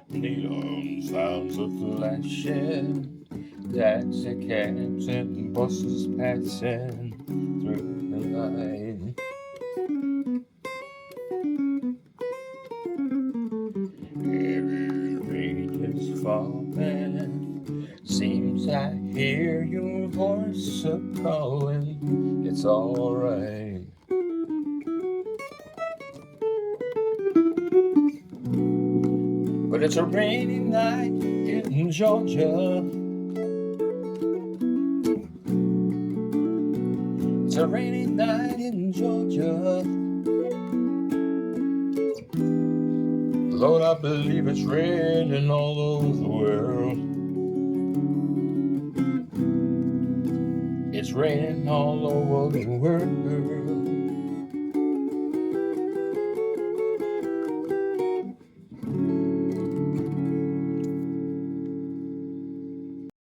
Neon signs are flashing, taxi cabs and buses passing through the night. Heavy rain is falling, seems I hear your voice a calling. It's alright. But it's a rainy night in Georgia. It's a rainy night in Georgia. Lord, I believe it's raining all over the world. It's raining all over the world.